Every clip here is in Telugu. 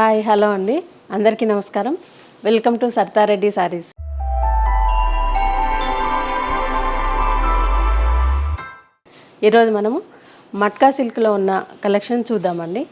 హాయ్ హలో అండి, అందరికీ నమస్కారం. Welcome to Sarthareddy sarees. ఈరోజు మనము మట్కా సిల్క్లో ఉన్న కలెక్షన్ చూద్దామండి.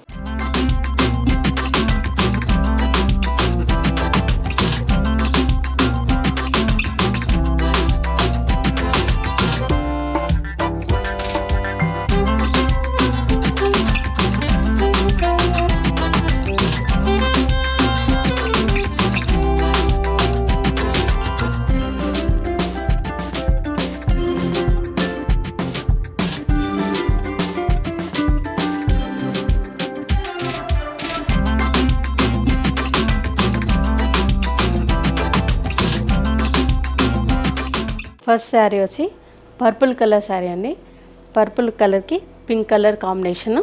ఫస్ట్ శారీ వచ్చి పర్పుల్ కలర్ శారీ అండి. పర్పుల్ కలర్కి పింక్ కలర్ కాంబినేషను.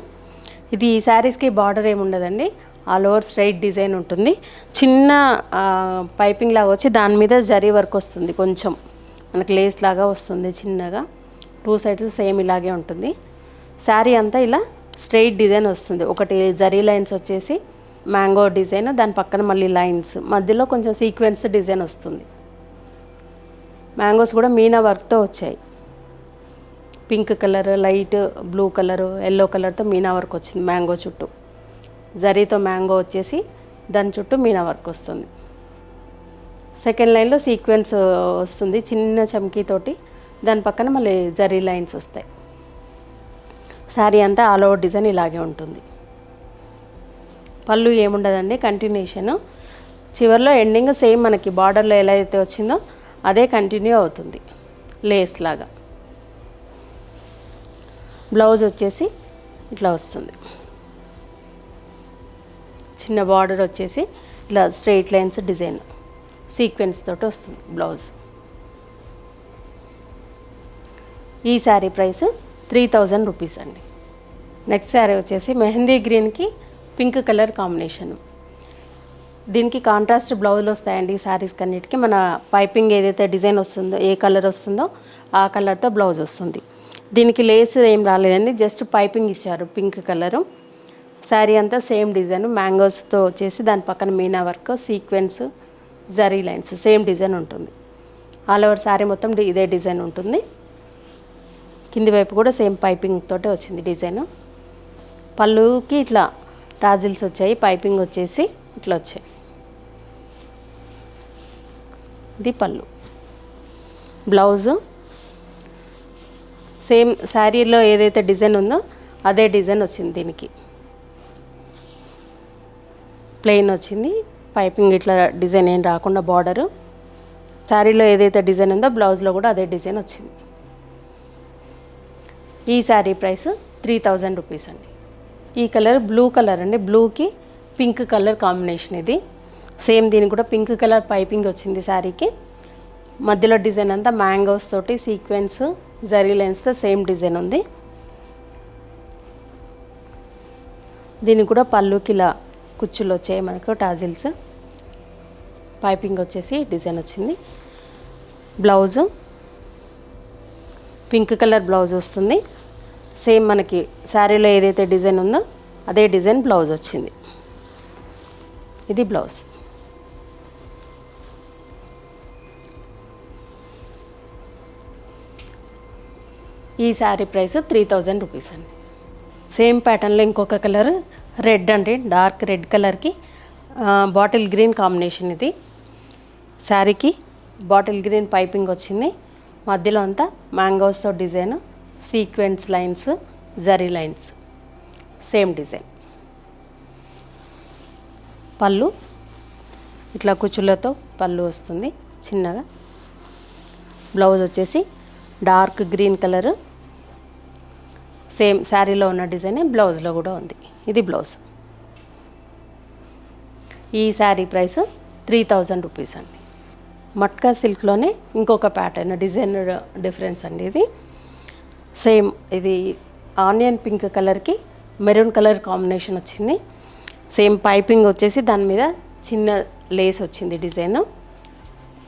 ఇది ఈ శారీస్కి బార్డర్ ఏమి ఉండదండి, ఆల్ ఓవర్ స్ట్రైట్ డిజైన్ ఉంటుంది. చిన్న పైపింగ్ లాగా వచ్చి దాని మీద జరీ వర్క్ వస్తుంది, కొంచెం మనకి లేస్ లాగా వస్తుంది చిన్నగా. టూ సైడ్స్ సేమ్ ఇలాగే ఉంటుంది. శారీ అంతా ఇలా స్ట్రైట్ డిజైన్ వస్తుంది. ఒకటి జరీ లైన్స్ వచ్చేసి మ్యాంగో డిజైన్, దాని పక్కన మళ్ళీ లైన్స్, మధ్యలో కొంచెం సీక్వెన్స్ డిజైన్ వస్తుంది. మ్యాంగోస్ కూడా మీనా వర్క్తో వచ్చాయి. Pink colour, light blue colour, yellow కలర్తో మీనా వర్క్ వచ్చింది. మ్యాంగో చుట్టూ జరీతో మ్యాంగో వచ్చేసి దాని చుట్టూ మీనా వర్క్ వస్తుంది. సెకండ్ లైన్లో సీక్వెన్స్ వస్తుంది చిన్న చమ్కీతోటి, దాని పక్కన మళ్ళీ జరీ లైన్స్ వస్తాయి. శారీ అంతా ఆల్ ఓవర్ డిజైన్ ఇలాగే ఉంటుంది. పళ్ళు ఏముండదండి, కంటిన్యూషను. చివరిలో ఎండింగ్ సేమ్ మనకి బార్డర్లో ఎలా అయితే వచ్చిందో అదే కంటిన్యూ అవుతుంది, లేస్ లాగా. బ్లౌజ్ వచ్చేసి ఇట్లా వస్తుంది. చిన్న బార్డర్ వచ్చేసి ఇట్లా స్ట్రెయిట్ లైన్స్ డిజైన్ సీక్వెన్స్ తోటి వస్తుంది బ్లౌజ్. ఈ శారీ ప్రైస్ 3000 రూపీస్ అండి. నెక్స్ట్ శారీ వచ్చేసి మెహందీ గ్రీన్కి పింక్ కలర్ కాంబినేషను. దీనికి కాంట్రాస్ట్ బ్లౌజులు వస్తాయండి. ఈ శారీస్ కన్నిటికీ మన పైపింగ్ ఏదైతే డిజైన్ వస్తుందో, ఏ కలర్ వస్తుందో ఆ కలర్తో బ్లౌజ్ వస్తుంది. దీనికి లేస్ ఏం రాలేదండి, జస్ట్ పైపింగ్ ఇచ్చారు పింక్ కలరు. శారీ అంతా సేమ్ డిజైన్ మ్యాంగోస్తో వచ్చేసి దాని పక్కన Meena work, sequence, zari lines same design ఉంటుంది. ఆల్ ఓవర్ శారీ మొత్తం ఇదే డిజైన్ ఉంటుంది. కింది వైపు కూడా సేమ్ పైపింగ్ తోటే వచ్చింది డిజైన్. పళ్ళుకి ఇట్లా టాజిల్స్ వచ్చాయి, పైపింగ్ వచ్చేసి ఇట్లా వచ్చాయి. ఇది పళ్ళు. బ్లౌజు సేమ్ శారీలో ఏదైతే డిజైన్ ఉందో అదే డిజైన్ వచ్చింది. దీనికి ప్లెయిన్ వచ్చింది, పైపింగ్ ఇట్లా డిజైన్ ఏం రాకుండా బార్డరు. శారీలో ఏదైతే డిజైన్ ఉందో బ్లౌజ్లో కూడా అదే డిజైన్ వచ్చింది. ఈ శారీ ప్రైస్ 3000 రూపీస్ అండి. ఈ కలర్ బ్లూ కలర్ అండి, బ్లూకి పింక్ కలర్ కాంబినేషన్. ఇది సేమ్ దీనికి కూడా పింక్ కలర్ పైపింగ్ వచ్చింది. శారీకి మధ్యలో డిజైన్ అంతా మ్యాంగోస్ తోటి సీక్వెన్స్, జరీ లైన్స్తో సేమ్ డిజైన్ ఉంది. దీనికి కూడా పళ్ళుకి ఇలా కుచ్చులు వచ్చాయి మనకు, టాజిల్స్. పైపింగ్ వచ్చేసి డిజైన్ వచ్చింది. బ్లౌజు పింక్ కలర్ బ్లౌజ్ వస్తుంది. సేమ్ మనకి శారీలో ఏదైతే డిజైన్ ఉందో అదే డిజైన్ బ్లౌజ్ వచ్చింది. ఇది బ్లౌజ్. ఈ శారీ ప్రైస్ 3000 రూపీస్ అండి. సేమ్ ప్యాటర్న్లో ఇంకొక కలర్ రెడ్ అండి, డార్క్ రెడ్ కలర్కి బాటిల్ గ్రీన్ కాంబినేషన్. ఇది శారీకి బాటిల్ గ్రీన్ పైపింగ్ వచ్చింది. మధ్యలో అంతా మ్యాంగోస్తో design, sequence lines, zari lines same design. పళ్ళు ఇట్లా కుచ్చులతో పళ్ళు వస్తుంది చిన్నగా. బ్లౌజ్ వచ్చేసి డార్క్ గ్రీన్ కలరు, సేమ్ శారీలో ఉన్న డిజైన్ బ్లౌజ్లో కూడా ఉంది. ఇది బ్లౌజ్. ఈ శారీ ప్రైస్ 3000 రూపీస్ అండి. మట్కా సిల్క్లోనే ఇంకొక ప్యాటర్న్ డిజైన్ డిఫరెన్స్ అండి. ఇది సేమ్ ఇది ఆనియన్ పింక్ కలర్కి మెరూన్ కలర్ కాంబినేషన్ వచ్చింది. సేమ్ పైపింగ్ వచ్చేసి దాని మీద చిన్న లేస్ వచ్చింది డిజైన్.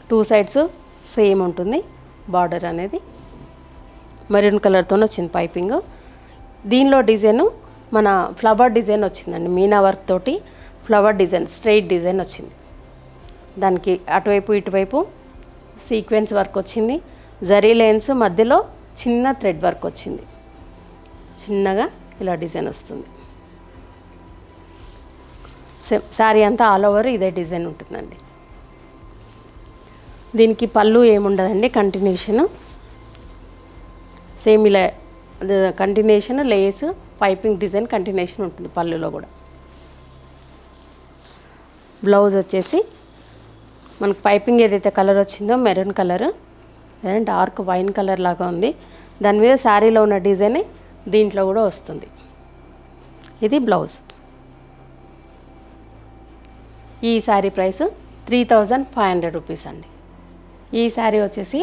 టూ సైడ్స్ సేమ్ ఉంటుంది బార్డర్ అనేది. మెరూన్ కలర్తో వచ్చింది పైపింగ్. దీనిలో డిజైను మన ఫ్లవర్ డిజైన్ వచ్చిందండి, మీనా వర్క్ తోటి ఫ్లవర్ డిజైన్, స్ట్రైట్ డిజైన్ వచ్చింది. దానికి అటువైపు ఇటువైపు సీక్వెన్స్ వర్క్ వచ్చింది. జరీ లైన్స్ మధ్యలో చిన్న థ్రెడ్ వర్క్ వచ్చింది. చిన్నగా ఇలా డిజైన్ వస్తుంది. సేమ్ శారీ అంతా ఆల్ ఓవర్ ఇదే డిజైన్ ఉంటుందండి. దీనికి పళ్ళు ఏముండదండి, కంటిన్యూషన్ సేమ్ ఇలా continuation lace piping design continuation ఉంటుంది పళ్ళులో కూడా. బ్లౌజ్ వచ్చేసి మనకు పైపింగ్ ఏదైతే కలర్ వచ్చిందో maroon colour, dark wine colour లాగా ఉంది. దాని మీద శారీలో ఉన్న డిజైన్ దీంట్లో కూడా వస్తుంది. ఇది బ్లౌజ్. ఈ శారీ ప్రైస్ 3500 రూపీస్ అండి. ఈ శారీ వచ్చేసి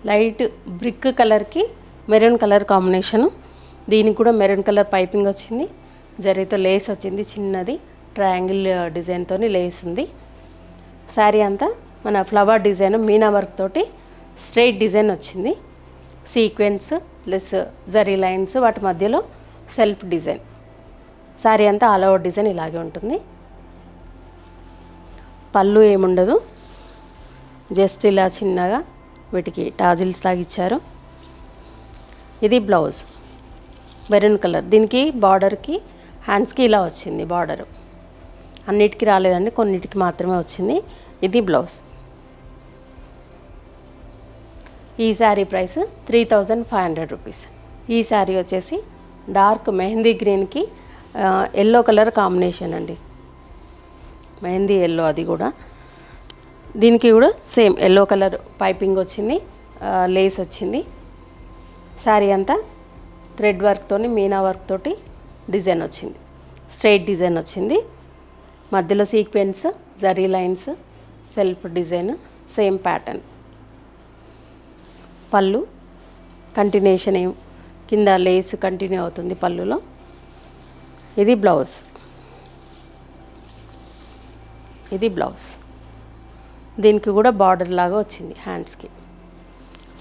లైట్ బ్రిక్ కలర్కి మెరూన్ కలర్ కాంబినేషను. దీనికి కూడా మెరూన్ కలర్ పైపింగ్ వచ్చింది. జరీతో లేస్ వచ్చింది, చిన్నది ట్రయాంగిల్ డిజైన్తో లేస్ ఉంది. శారీ అంతా మన ఫ్లవర్ డిజైన్ మీనా వర్క్ తోటి స్ట్రైట్ డిజైన్ వచ్చింది. సీక్వెన్స్ ప్లస్ జరీ లైన్స్, వాటి మధ్యలో సెల్ఫ్ డిజైన్. శారీ అంతా ఆల్ ఓవర్ డిజైన్ ఇలాగే ఉంటుంది. పళ్ళు ఏముండదు, జస్ట్ ఇలా చిన్నగా వీటికి టాజిల్స్ లాగా ఇచ్చారు. ఇది బ్లౌజ్ మెరూన్ కలర్. దీనికి బార్డర్కి హ్యాండ్స్కి ఇలా వచ్చింది బార్డరు. అన్నిటికీ రాలేదండి, కొన్నిటికి మాత్రమే వచ్చింది. ఇది బ్లౌజ్. ఈ శారీ ప్రైస్ 3500 రూపీస్. ఈ శారీ వచ్చేసి డార్క్ మెహందీ గ్రీన్కి ఎల్లో కలర్ కాంబినేషన్ అండి. మెహందీ ఎల్లో, అది కూడా. దీనికి కూడా సేమ్ ఎల్లో కలర్ పైపింగ్ వచ్చింది, లేస్ వచ్చింది. శారీ అంతా థ్రెడ్ వర్క్తో మీనా వర్క్ తోటి డిజైన్ వచ్చింది. స్ట్రైట్ డిజైన్ వచ్చింది. మధ్యలో sequence, zari lines, self design, same pattern. పళ్ళు కంటిన్యూషన్ కింద లేస్ కంటిన్యూ అవుతుంది పళ్ళులో. ఇది బ్లౌజ్. ఇది బ్లౌజ్. దీనికి కూడా బార్డర్ లాగా వచ్చింది హ్యాండ్స్కి.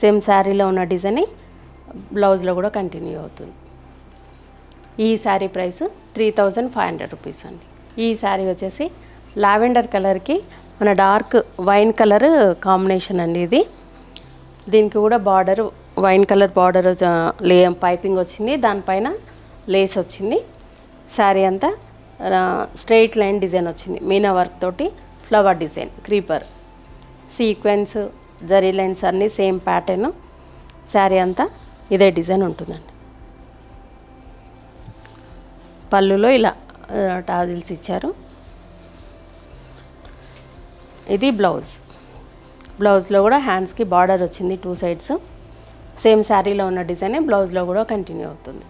సేమ్ శారీలో ఉన్న డిజైన్ బ్లౌజ్లో కూడా కంటిన్యూ అవుతుంది. ఈ శారీ ప్రైస్ 3500 రూపీస్ అండి. ఈ శారీ వచ్చేసి లావెండర్ కలర్కి మన డార్క్ వైన్ కలర్ కాంబినేషన్ అండి ఇది. దీనికి కూడా border wine colour border piping వచ్చింది, దానిపైన లేస్ వచ్చింది. శారీ అంతా స్ట్రైట్ లైన్ డిజైన్ వచ్చింది, మీనా వర్క్ తోటి flower design, creeper, sequence, zari lines అన్నీ సేమ్ ప్యాటర్న్. శారీ అంతా ఇదే డిజైన్ ఉంటుందండి. పళ్ళులో ఇలా టాజిల్స్ ఇచ్చారు. ఇది బ్లౌజ్. బ్లౌజ్లో కూడా హ్యాండ్స్కి బార్డర్ వచ్చింది 2 సైడ్స్. సేమ్ శారీలో ఉన్న డిజైన్ బ్లౌజ్లో కూడా కంటిన్యూ అవుతుంది.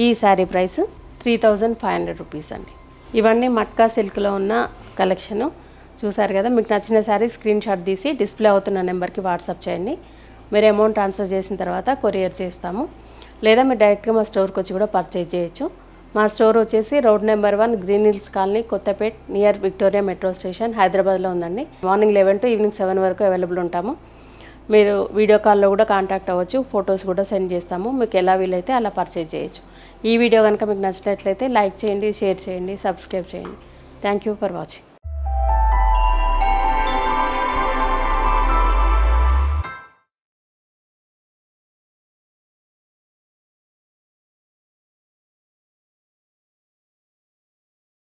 ఈ శారీ ప్రైస్ 3500 రూపీస్ అండి. ఇవన్నీ మట్కా సిల్క్లో ఉన్న కలెక్షను చూసారు కదా. మీకు నచ్చిన శారీ స్క్రీన్ షాట్ తీసి డిస్ప్లే అవుతున్న నెంబర్కి వాట్సాప్ చేయండి. మీరు అమౌంట్ ట్రాన్స్ఫర్ చేసిన తర్వాత కొరియర్ చేస్తాము. లేదా మీరు డైరెక్ట్గా మా స్టోర్కి వచ్చి కూడా పర్చేజ్ చేయొచ్చు. మా స్టోర్ వచ్చేసి road number 1, green hills colony, Kothapet, near Victoria metro station, హైదరాబాద్లో ఉందండి. మార్నింగ్ 11 to ఈవినింగ్ 7 వరకు అవైలబుల్ ఉంటాము. మీరు వీడియో కాల్లో కూడా కాంటాక్ట్ అవ్వచ్చు, ఫొటోస్ కూడా సెండ్ చేస్తాము. మీకు ఎలా వీలైతే అలా పర్చేజ్ చేయొచ్చు. ఈ వీడియో కనుక మీకు నచ్చినట్లయితే లైక్ చేయండి, షేర్ చేయండి, సబ్స్క్రైబ్ చేయండి. Thank you for watching.